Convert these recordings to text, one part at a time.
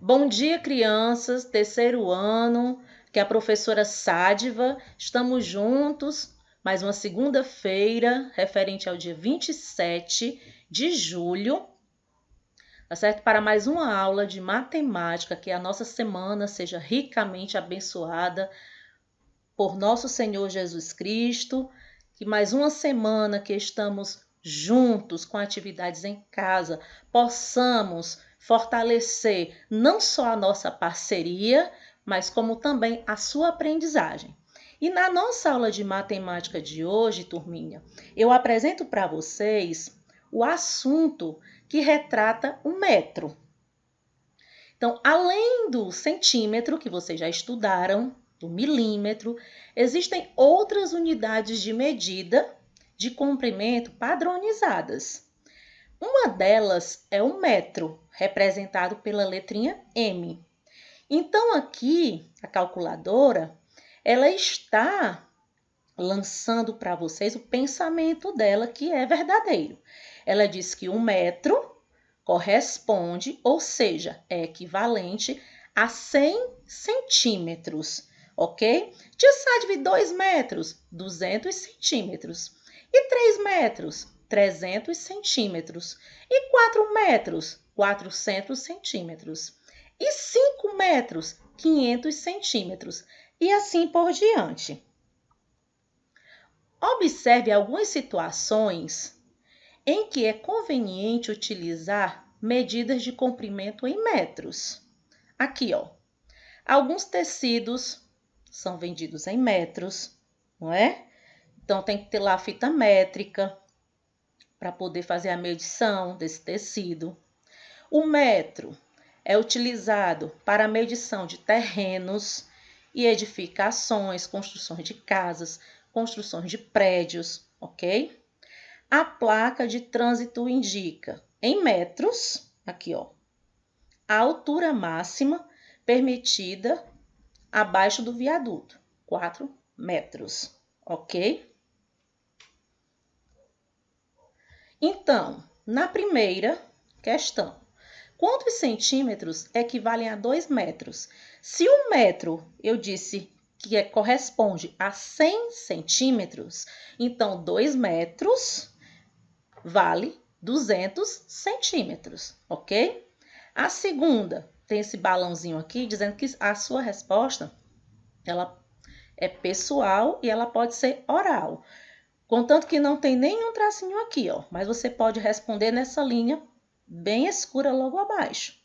Bom dia, crianças, terceiro ano, que é a professora Sádiva. Estamos juntos, mais uma segunda-feira, referente ao dia 27 de julho, tá certo? Para mais uma aula de matemática, que a nossa semana seja ricamente abençoada por nosso Senhor Jesus Cristo, que mais uma semana que estamos juntos com atividades em casa, possamos fortalecer não só a nossa parceria, mas como também a sua aprendizagem. E na nossa aula de matemática de hoje, turminha, eu apresento para vocês o assunto que retrata o metro. Então, além do centímetro, que vocês já estudaram, do milímetro, existem outras unidades de medida de comprimento padronizadas. Uma delas é o metro, representado pela letrinha M. Então, aqui, a calculadora, ela está lançando para vocês o pensamento dela, que é verdadeiro. Ela diz que um metro corresponde, ou seja, é equivalente a 100 centímetros, ok? Tia Sádiva, 2 metros, 200 centímetros. E 3 metros, 300 centímetros. E 4 metros, 400 centímetros. E 5 metros, 500 centímetros. E assim por diante. Observe algumas situações em que é conveniente utilizar medidas de comprimento em metros. Aqui, ó. Alguns tecidos são vendidos em metros, não é? Então, tem que ter lá a fita métrica para poder fazer a medição desse tecido. O metro é utilizado para a medição de terrenos e edificações, construções de casas, construções de prédios, ok? A placa de trânsito indica em metros, aqui ó, a altura máxima permitida abaixo do viaduto, 4 metros, ok? Então, na primeira questão, quantos centímetros equivalem a 2 metros? Se 1 metro eu disse que corresponde a 100 centímetros, então 2 metros vale 200 centímetros, ok? A segunda tem esse balãozinho aqui dizendo que a sua resposta ela é pessoal e ela pode ser oral. Contanto que não tem nenhum tracinho aqui, ó, mas você pode responder nessa linha bem escura logo abaixo.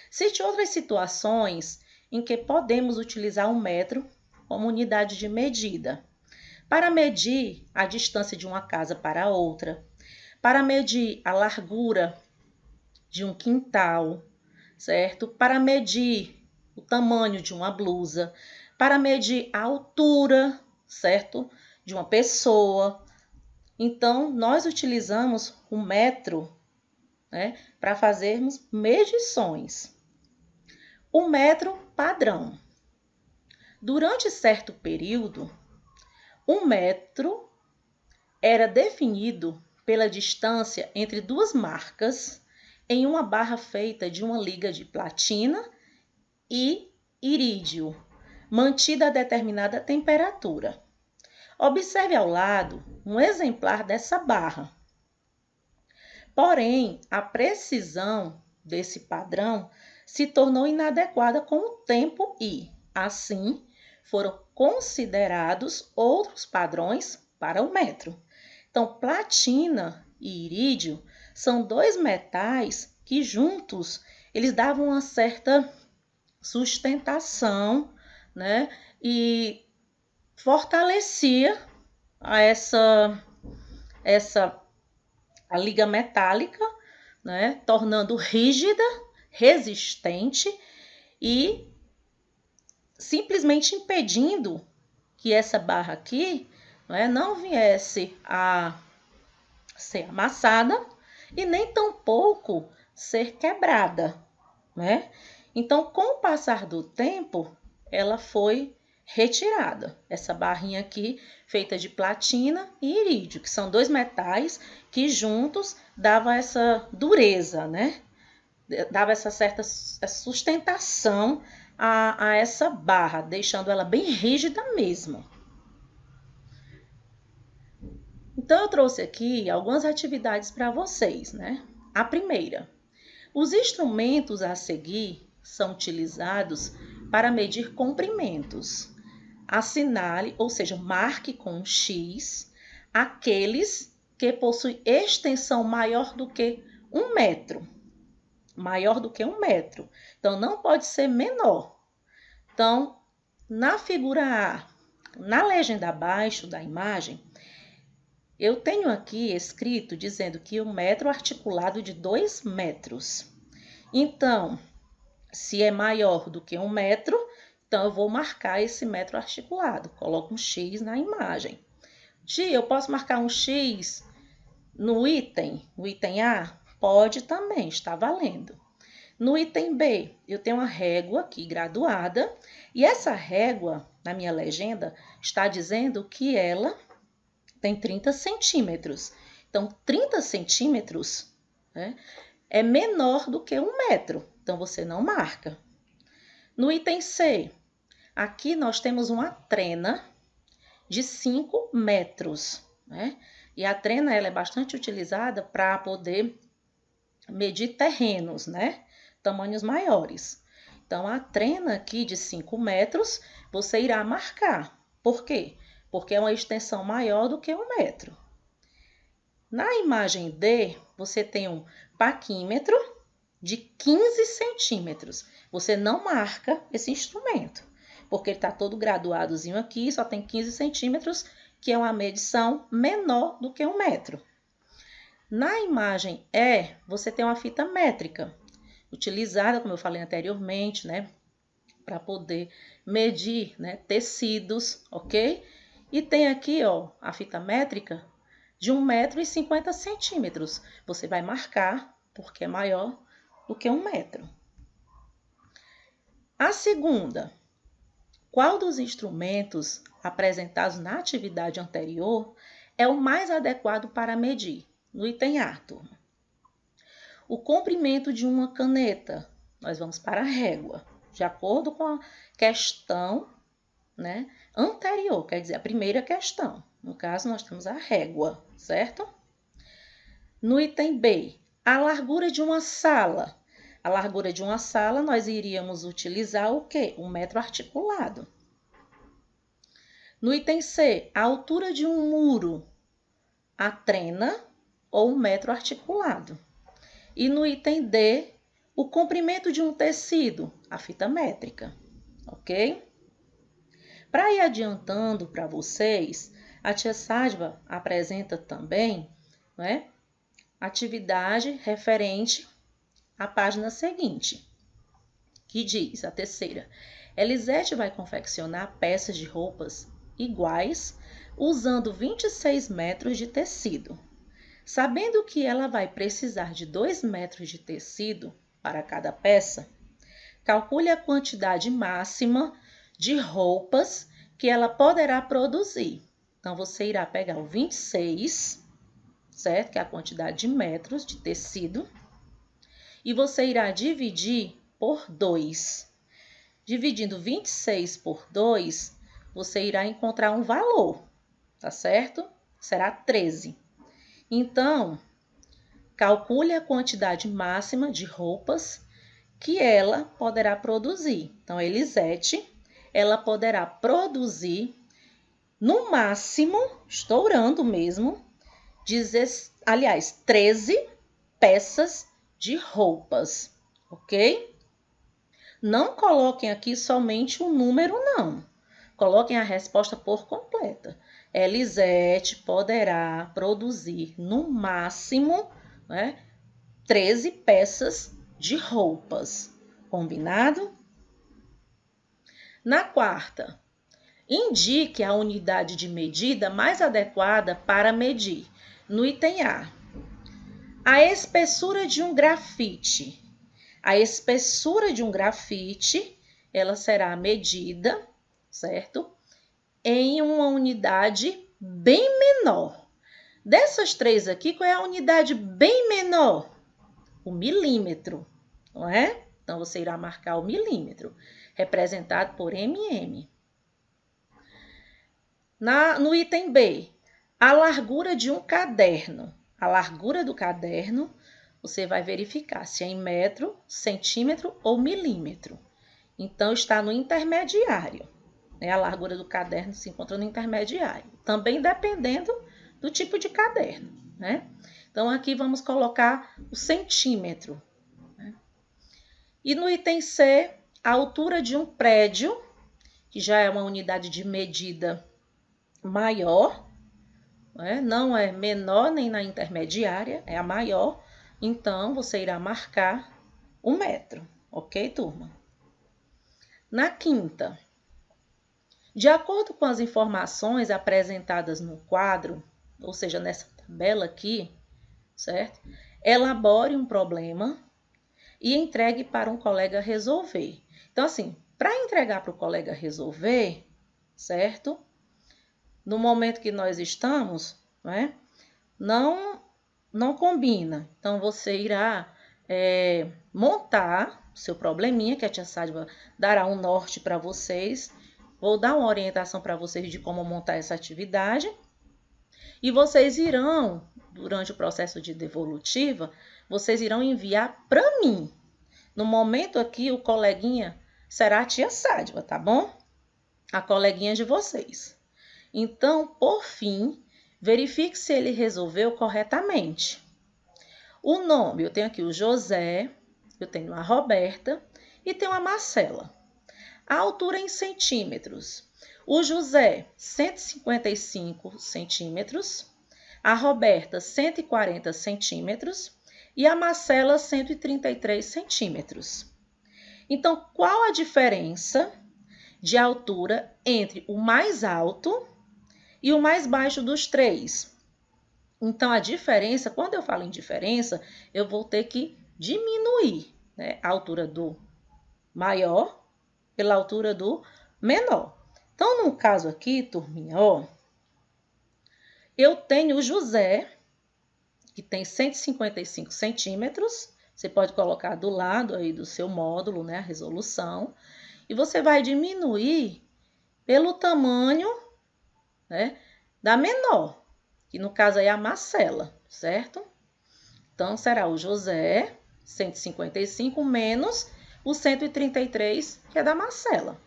Cite outras situações em que podemos utilizar um metro como unidade de medida. Para medir a distância de uma casa para outra, para medir a largura de um quintal, certo? Para medir o tamanho de uma blusa, para medir a altura, certo? De uma pessoa. Então, nós utilizamos o metro, né, para fazermos medições. O metro padrão. Durante certo período, o metro era definido pela distância entre duas marcas em uma barra feita de uma liga de platina e irídio, mantida a determinada temperatura. Observe ao lado um exemplar dessa barra. Porém, a precisão desse padrão se tornou inadequada com o tempo e, assim, foram considerados outros padrões para o metro. Então, platina e irídio são dois metais que juntos eles davam uma certa sustentação, né? E fortalecia a liga metálica, né? Tornando rígida, resistente e simplesmente impedindo que essa barra aqui, né, não viesse a ser amassada e nem tampouco ser quebrada, né? Então, com o passar do tempo, ela foi retirada. Essa barrinha aqui, feita de platina e irídio, que são dois metais que juntos davam essa dureza, né? dava essa certa sustentação a essa barra, deixando ela bem rígida mesmo. Então, eu trouxe aqui algumas atividades para vocês, né? A primeira, os instrumentos a seguir são utilizados para medir comprimentos. Assinale, ou seja, marque com um X, aqueles que possuem extensão maior do que 1 metro. Maior do que 1 metro. Então, não pode ser menor. Então, na figura A, na legenda abaixo da imagem, eu tenho aqui escrito dizendo que o metro articulado de 2 metros. Então, se é maior do que 1 metro, então eu vou marcar esse metro articulado. Coloco um X na imagem. Eu posso marcar um X no item A? Pode também, está valendo. No item B, eu tenho uma régua aqui graduada, e essa régua, na minha legenda, está dizendo que ela tem 30 centímetros. Então, 30 centímetros, né, é menor do que 1 metro. Então, você não marca. No item C, aqui nós temos uma trena de 5 metros, né? E a trena ela é bastante utilizada para poder medir terrenos, né? Tamanhos maiores. Então, a trena aqui de 5 metros, você irá marcar. Por quê? Porque é uma extensão maior do que 1 metro. Na imagem D, você tem um paquímetro de 15 centímetros. Você não marca esse instrumento, porque ele está todo graduadozinho aqui, só tem 15 centímetros, que é uma medição menor do que 1 metro. Na imagem E, você tem uma fita métrica, utilizada, como eu falei anteriormente, né, para poder medir, né, tecidos, ok? E tem aqui, ó, a fita métrica de 1,50 m. Você vai marcar, porque é maior do que 1 metro. A segunda, qual dos instrumentos apresentados na atividade anterior é o mais adequado para medir? No item A, turma. O comprimento de uma caneta, nós vamos para a régua, de acordo com a questão, né, anterior, quer dizer, a primeira questão. No caso, nós temos a régua, certo? No item B, a largura de uma sala. A largura de uma sala, nós iríamos utilizar o quê? Um metro articulado. No item C, a altura de um muro, a trena ou um metro articulado. E no item D, o comprimento de um tecido, a fita métrica, ok? Para ir adiantando para vocês, a tia Sádva apresenta também, né, atividade referente à página seguinte, que diz, a terceira, Elisete vai confeccionar peças de roupas iguais usando 26 metros de tecido. Sabendo que ela vai precisar de 2 metros de tecido para cada peça, calcule a quantidade máxima de roupas que ela poderá produzir. Então, você irá pegar o 26, certo? Que é a quantidade de metros de tecido, e você irá dividir por 2. Dividindo 26 por 2, você irá encontrar um valor, tá certo? Será 13. Então, calcule a quantidade máxima de roupas que ela poderá produzir. Então, Elisete, ela poderá produzir, no máximo, estourando mesmo, 13 peças de roupas, ok? Não coloquem aqui somente o número, não. Coloquem a resposta por completa. Elisete poderá produzir, no máximo, né, 13 peças de roupas. Combinado? Na quarta, indique a unidade de medida mais adequada para medir. No item A, a espessura de um grafite. A espessura de um grafite, ela será medida, certo? Em uma unidade bem menor. Dessas três aqui, qual é a unidade bem menor? O milímetro, não é? Então, você irá marcar o milímetro, representado por mm. No item B, a largura de um caderno. A largura do caderno, você vai verificar se é em metro, centímetro ou milímetro. Então, está no intermediário. A largura do caderno se encontra no intermediário. Também dependendo do tipo de caderno, né? Então, aqui vamos colocar o centímetro. E no item C, a altura de um prédio, que já é uma unidade de medida maior, né? Não é menor nem na intermediária, é a maior. Então, você irá marcar o metro, ok, turma? Na quinta, de acordo com as informações apresentadas no quadro, ou seja, nessa tabela aqui, certo? Elabore um problema e entregue para um colega resolver. Então, assim, para entregar para o colega resolver, certo? No momento que nós estamos, né, não combina. Então, você irá montar o seu probleminha, que a tia Sádva dará um norte para vocês. Vou dar uma orientação para vocês de como montar essa atividade. E vocês irão, durante o processo de devolutiva, vocês irão enviar para mim. No momento aqui, o coleguinha será a tia Sádva, tá bom? A coleguinha de vocês. Então, por fim, verifique se ele resolveu corretamente. O nome, eu tenho aqui o José, eu tenho a Roberta e tenho a Marcela. A altura em centímetros. O José, 155 centímetros. A Roberta, 140 centímetros. E a Marcela, 133 centímetros. Então, qual a diferença de altura entre o mais alto e o mais baixo dos três? Então, a diferença, quando eu falo em diferença, eu vou ter que diminuir, né, a altura do maior pela altura do menor. Então, no caso aqui, turminha, ó, eu tenho o José, que tem 155 centímetros. Você pode colocar do lado aí do seu módulo, né, a resolução. E você vai diminuir pelo tamanho, né, da menor, que no caso aí é a Marcela, certo? Então, será o José, 155, menos o 133, que é da Marcela.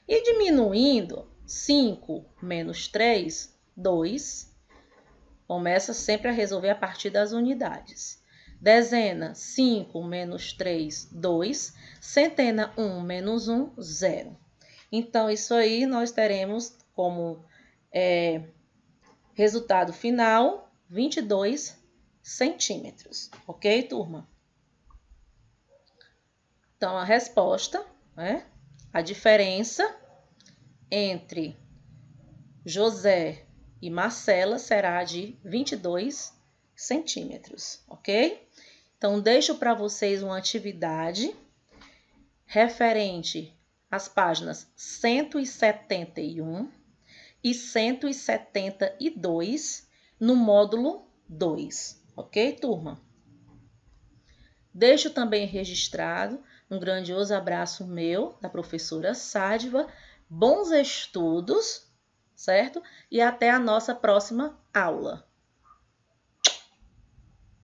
E diminuindo, 5 menos 3, 2. Começa sempre a resolver a partir das unidades. Dezena, 5 menos 3, 2. Centena, 1 menos 1, 0. Então, isso aí nós teremos como resultado final 22 centímetros. Ok, turma? Então, a resposta, né? A diferença entre José e Marcela será de 22 centímetros, ok? Então, deixo para vocês uma atividade referente às páginas 171 e 172 no módulo 2, ok, turma? Deixo também registrado um grandioso abraço meu, da professora Sádva, bons estudos, certo? E até a nossa próxima aula.